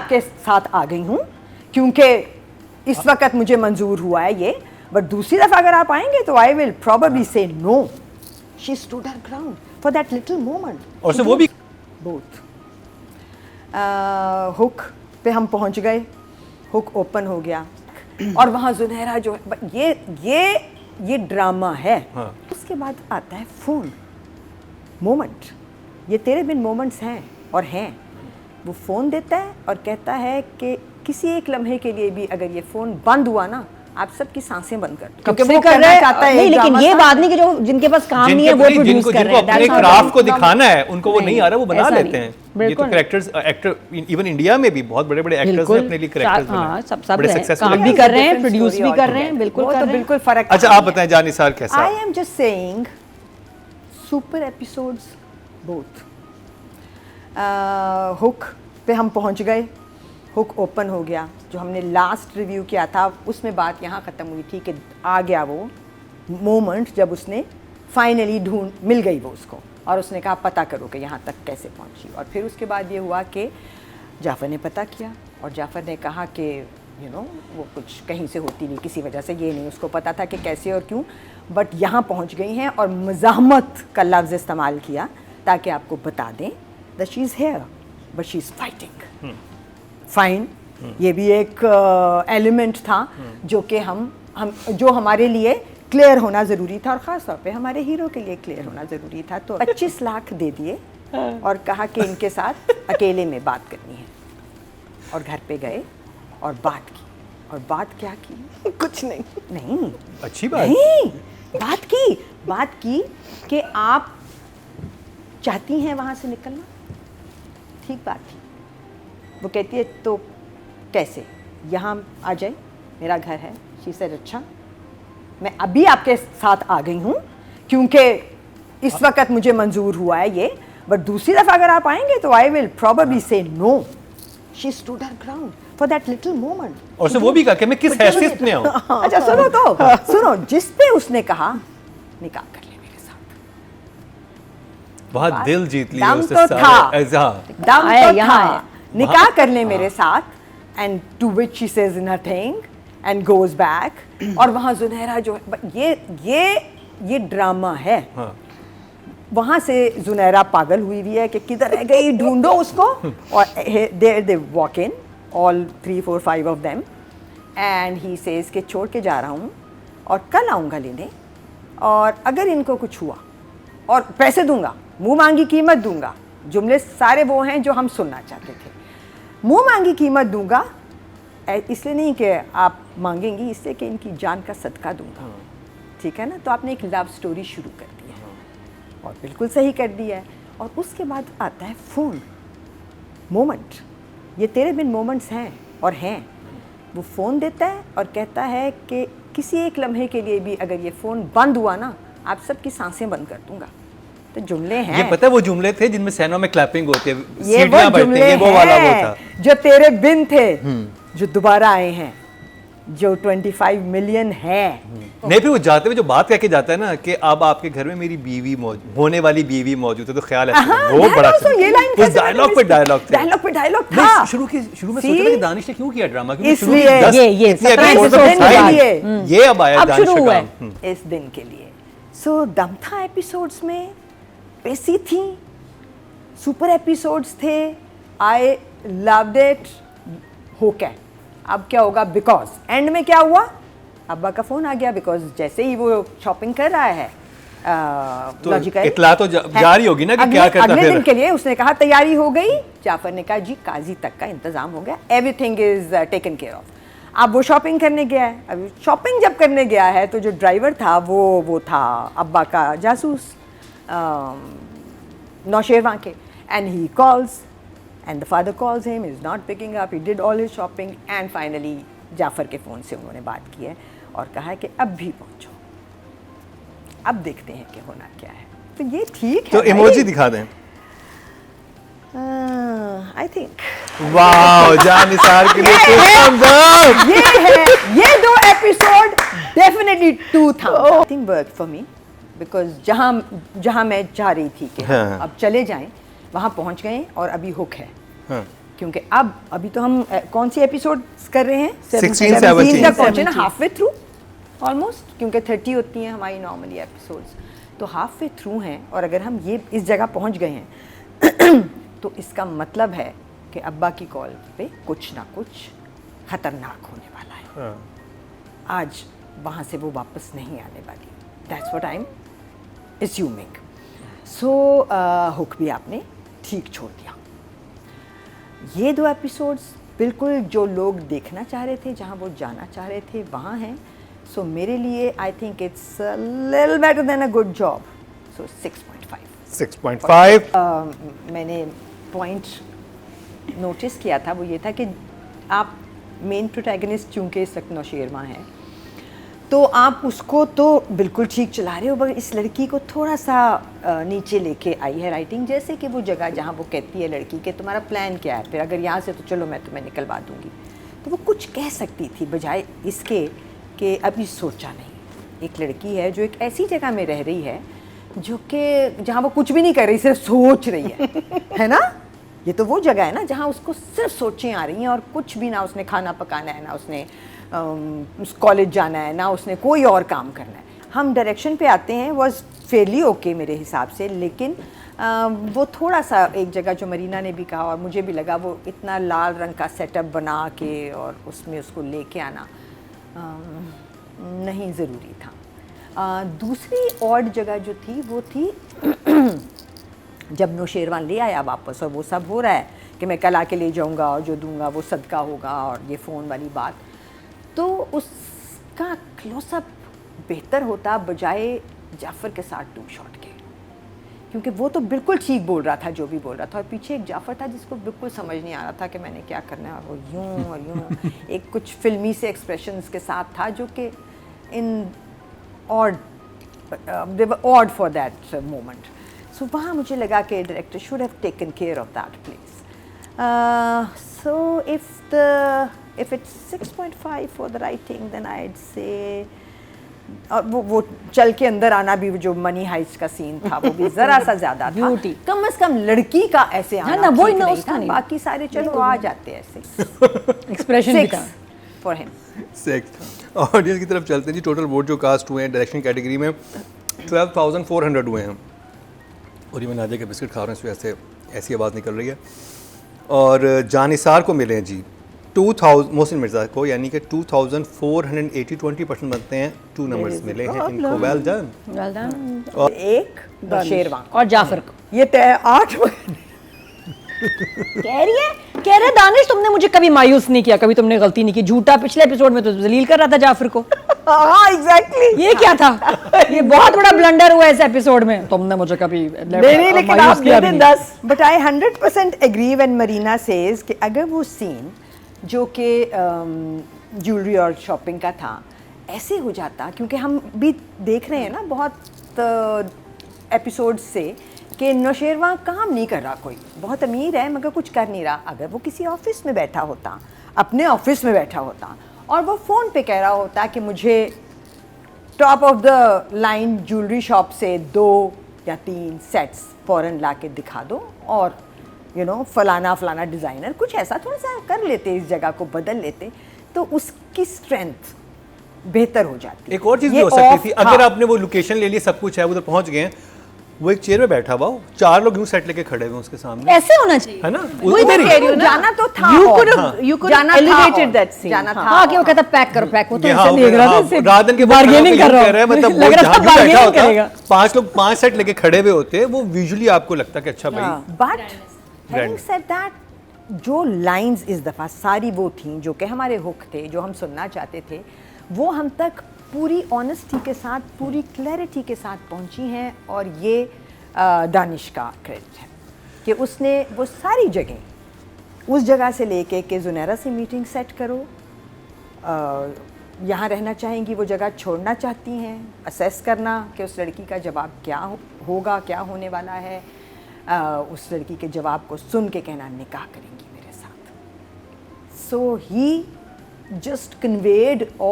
आपके साथ आ गई हूँ क्योंकि इस वक्त मुझे मंजूर हुआ है ये, बट दूसरी दफा अगर आप आएंगे तो I will probably say no. She stood her ground for that little moment. और से वो भी बोथ। हुक पे हम पहुंच गए, हुक ओपन हो गया और वहाँ जुनैरा जो है, ये ड्रामा है। हाँ। उसके बाद आता है फोन मोमेंट। ये तेरे बिन मोमेंट्स हैं और हैं। वो फ़ोन देता है और कहता है कि किसी एक लम्हे के लिए भी अगर ये फ़ोन बंद हुआ ना, आप सबकी सांसें बंद कर दो। क्योंकि वो करना चाहता है नहीं, लेकिन ये बात नहीं कि जो जिनके पास काम नहीं है वो प्रोड्यूस कर रहे हैं। जिनको अपने क्राफ्ट को दिखाना है उनको वो नहीं आ रहा, वो बना लेते हैं। ये तो कैरेक्टर्स, एक्टर, इवन इंडिया में भी बहुत बड़े बड़े एक्टर्स ने अपने लिए कैरेक्टर्स बनाए, सब बड़े सक्सेसफुल काम भी कर रहे हैं, प्रोड्यूस भी कर रहे हैं। बिल्कुल कर रहे हैं, बिल्कुल फर्क। अच्छा आप बताएं जान निसार कैसा? I am just saying super episodes both. Hook पे हम पहुंच गए, हुक ओपन हो गया। जो हमने लास्ट रिव्यू किया था उसमें बात यहाँ ख़त्म हुई थी कि आ गया वो मोमेंट जब उसने फाइनली मिल गई वो उसको, और उसने कहा पता करो कि यहाँ तक कैसे पहुँची। और फिर उसके बाद ये हुआ कि जाफ़र ने पता किया और जाफ़र ने कहा कि वो कुछ कहीं से होती नहीं, किसी वजह से, ये नहीं उसको पता था कि कैसे और क्यों, बट यहाँ पहुँच गई हैं और मज़ाहमत का लफ्ज़ इस्तेमाल किया ताकि आपको बता दें that she is here but she is fighting. Fine, ये भी एक एलिमेंट था जो कि जो हमारे लिए क्लियर होना ज़रूरी था और ख़ास तौर पे हमारे हीरो के लिए क्लियर होना ज़रूरी था। तो 25 लाख दे दिए और कहा कि इनके साथ अकेले में बात करनी है, और घर पे गए और बात की। और बात क्या की? कुछ नहीं अच्छी बात नहीं, बात की कि आप चाहती हैं वहाँ से निकलना, ठीक बात थी। वो कहती है तो कैसे, यहाँ आ जाए, मेरा घर है। शी सेड अच्छा, मैं अभी आपके साथ आ गई हूँ क्योंकि इस वक्त मुझे मंजूर हुआ है ये, बट दूसरी दफ़ा अगर आप आएंगे तो I will probably say no. She stood her ground for that little moment. और से वो भी कहा कि मैं किस हैसियत में हूँ। अच्छा सुनो, जिस पे उसने कहा निकाह कर ले मेरे साथ। बहुत दिल जीत लिया दम उससे तो सारे। था, निकाह कर ले मेरे साथ। And to which she says nothing and goes back. और वहाँ जुनैरा जो है, ये ड्रामा है। हाँ। वहाँ से जुनैरा पागल हुई भी है कि किधर रह गई, ढूंढो उसको। और they walk in all 3, 4, 5 of them and he says के छोड़ के जा रहा हूँ और कल आऊँगा लेने, और अगर इनको कुछ हुआ और पैसे दूंगा, मुंह मांगी कीमत दूंगा। जुमले सारे वो हैं जो हम सुनना चाहते थे। मुंह मांगी कीमत दूंगा इसलिए नहीं कि आप मांगेंगी, इसलिए कि इनकी जान का सदका दूंगा। ठीक है ना? तो आपने एक लव स्टोरी शुरू कर दी है और बिल्कुल सही कर दी है। और उसके बाद आता है फ़ोन मोमेंट। ये तेरे बिन मोमेंट्स हैं और हैं। वो फ़ोन देता है और कहता है कि किसी एक लम्हे के लिए भी अगर ये फ़ोन बंद हुआ ना, आप सबकी सांसें बंद कर दूंगा। तो जुमले हैं। ये पता है वो जुमले थे जिनमें सैनो में क्लैपिंग होती है, ये वो जुमले हैं, वो वाला वो था जो तेरे बिन थे, जो दोबारा आए हैं, जो 25 मिलियन है। नहीं, फिर वो जाते हुए जो बात कह के जाता है ना कि अब आपके घर में मेरी बीवी होने वाली बीवी मौजूद है, तो ख्याल है वो बड़ा ये लाइन उस डायलॉग पे डायलॉग था। शुरू में सोचा था कि दानिश ने क्यों किया ड्रामा, इसलिए ये अब आया दानिश का काम इस दिन के लिए। सो दम था एपिसोड्स में, पेसी थी, सुपर एपिसोड्स थे। I loved it. हो क्या अब क्या होगा, बिकॉज एंड में क्या हुआ, अब्बा का फोन आ गया। बिकॉज जैसे ही वो शॉपिंग कर रहा है, तो इत्तला तो जारी होगी ना कि क्या करता है। अगले दिन के लिए उसने कहा तैयारी हो गई। जाफर ने कहा जी काजी तक का इंतजाम हो गया, everything is taken care of. अब वो शॉपिंग करने गया है। अब शॉपिंग जब करने गया है तो जो ड्राइवर था वो था अब्बा का जासूस, नौशेरवा के। And he calls and the father calls him, he's not picking up, he did all his shopping and finally Jafar के फ़ोन से उन्होंने बात की है और कहा है कि अब भी पहुंचो, अब देखते हैं कि होना क्या है। तो ये ठीक है। तो इमोजी दिखा दें। आई थिंक वाओ, जान निसार के लिए ये 2 एपिसोड डेफिनेटली 2 था। I think work for me because जहाँ मैं चाह रही थी कि अब चले जाएं, वहाँ पहुँच गए और अभी हुक है। क्योंकि अब अभी तो हम कौन सी एपिसोड कर रहे हैं 16, 17 तक पहुंचे ना, 17 हाफ वे थ्रू ऑलमोस्ट, क्योंकि 30 होती हैं हमारी नॉर्मली एपिसोड्स, तो हाफ वे थ्रू हैं। और अगर हम ये इस जगह पहुंच गए हैं तो इसका मतलब है कि अब्बा की कॉल पे कुछ ना कुछ खतरनाक होने वाला है। आज वहाँ से वो वापस नहीं आने वाली, that's what I am assuming. So hook भी आपने ठीक छोड़ दिया। ये 2 एपिसोड्स बिल्कुल जो लोग देखना चाह रहे थे, जहाँ वो जाना चाह रहे थे, वहाँ हैं। सो मेरे लिए I think it's a little better than a good job, so 6.5। 6.5 मैंने पॉइंट नोटिस किया था, वो ये था कि आप मेन प्रोटैगनिस्ट चूँकि इस वक्त नौशेरवां हैं, तो आप उसको तो बिल्कुल ठीक चला रहे हो, मगर इस लड़की को थोड़ा सा नीचे लेके आई है राइटिंग। जैसे कि वो जगह जहाँ वो कहती है लड़की के तुम्हारा प्लान क्या है, फिर अगर यहाँ से तो चलो मैं तुम्हें निकलवा दूँगी, तो वो कुछ कह सकती थी बजाय इसके कि अभी सोचा नहीं। एक लड़की है जो एक ऐसी जगह में रह रही है जो कि जहाँ वो कुछ भी नहीं कर रही, सिर्फ सोच रही है ना। ये तो वो जगह है ना जहाँ उसको सिर्फ सोचें आ रही हैं और कुछ भी ना उसने खाना पकाना है, ना उसने कॉलेज जाना है, ना उसने कोई और काम करना है। हम डायरेक्शन पे आते हैं वॉज फेयरली ओके मेरे हिसाब से, लेकिन वो थोड़ा सा एक जगह जो मरीना ने भी कहा और मुझे भी लगा, वो इतना लाल रंग का सेटअप बना के और उसमें उसको लेके आना नहीं ज़रूरी था। दूसरी ऑड जगह जो थी वो थी जब नौशेरवां ले आया वापस और वो सब हो रहा है कि मैं कल आके ले जाऊंगा और जो दूंगा वो सदका होगा और ये फ़ोन वाली बात, तो उसका क्लोजअप बेहतर होता बजाय जाफ़र के साथ 2 शॉट के, क्योंकि वो तो बिल्कुल ठीक बोल रहा था जो भी बोल रहा था, और पीछे एक जाफ़र था जिसको बिल्कुल समझ नहीं आ रहा था कि मैंने क्या करना है, और वो यूं और यूं एक कुछ फिल्मी से एक्सप्रेशंस के साथ था जो कि इन ऑड फॉर दैट मोमेंट। सो वहाँ मुझे लगा कि director should have taken care of that place. So if it's 6.5 for the writing, then I'd say और वो चल के अंदर आना भी, जो मनी हाइस्ट का सीन था वो भी जरा सा ज्यादा था। ब्यूटी कम से कम लड़की का ऐसे आना ना, वही ठीक ना, नहीं उसका था। नहीं। बाकी सारे चलो आ जाते ऐसे। एक्सप्रेशन भी था 6 for him। 6 ऑडियंस की तरफ चलते हैं जी। टोटल वोट जो कास्ट हुए हैं डायरेक्शन कैटेगरी में 12,400 हुए हैं, और ये मैं नादिया के बिस्किट खा रहा हूँ, इसमें ऐसी आवाज़ निकल रही है। और जानिसार को मिले हैं जी 2000, मोहसिन मिर्ज़ा को, यानी कि 2480, 20% बनते हैं, 2 नंबर्स मिले हैं इनको। Well done. Well done. और एक नौशेरवां और जाफर को ये 8 कह रहे दानिश तुमने मुझे कभी मायूस नहीं किया, कभी तुमने गलती नहीं की। झूठा पिछले एपिसोड में तो जलील कर रहा था जाफर को। हाँ एग्जैक्टली, ये क्या था? ये बहुत बड़ा ब्लंडर हुआ इस एपिसोड में। तुमने मुझे कभी नहीं, लेकिन आप दे दें 10। But I 100% agree when Marina says कि अगर वो सीन जो कि ज्वेलरी और शॉपिंग का था ऐसे हो जाता, क्योंकि हम भी देख रहे हैं ना बहुत एपिसोड से कि नौशेरवां काम नहीं कर रहा, कोई बहुत अमीर है मगर कुछ कर नहीं रहा। अगर वो किसी ऑफिस में बैठा होता, अपने ऑफिस में बैठा होता, और वो फ़ोन पे कह रहा होता कि मुझे top of the line jewellery shop से 2 या 3 सेट्स फ़ौरन ला के दिखा दो, और फलाना फलाना डिज़ाइनर, कुछ ऐसा थोड़ा सा कर लेते, इस जगह को बदल लेते, तो उसकी स्ट्रेंथ बेहतर हो जाती। एक और चीज़ भी हो सकती थी, अगर आपने वो लोकेशन ले ली, सब कुछ है, उधर पहुंच गए हैं, वो एक चेयर में बैठा हुआ, 4 लोग यूं सेट लेके खड़े हुए उसके सामने, ऐसे होना चाहिए, है ना? वही मैं कह रही हूं, जाना तो था, you could जाना elevated that scene। जाना था। हाँ, कि वो कहता पैक करो, पैक। वो तो ऐसे देख रहा था, इससे राधन के बार्गेनिंग कर रहा है, मतलब लग रहा था बार्गेनिंग करेगा। 5 लोग 5 सेट लेके खड़े हुए होते, वो विजुअली आपको लगता कि अच्छा भाई। बट हैविंग सेड दैट, जो लाइंस इस दफ़ा सारी वो थी जो कि हमारे हुक थे, जो हम सुनना चाहते थे, वो हम तक पूरी ऑनेस्टी के साथ, पूरी क्लैरिटी के साथ पहुंची हैं। और ये दानिश का क्रेडिट है कि उसने वो सारी जगह, उस जगह से लेके कि जुनैरा से मीटिंग सेट करो, यहाँ रहना चाहेंगी, वो जगह छोड़ना चाहती हैं, असेस करना कि उस लड़की का जवाब क्या होगा, क्या होने वाला है, उस लड़की के जवाब को सुन के कहना निकाह करेंगी मेरे साथ। सो ही जस्ट कन्वेड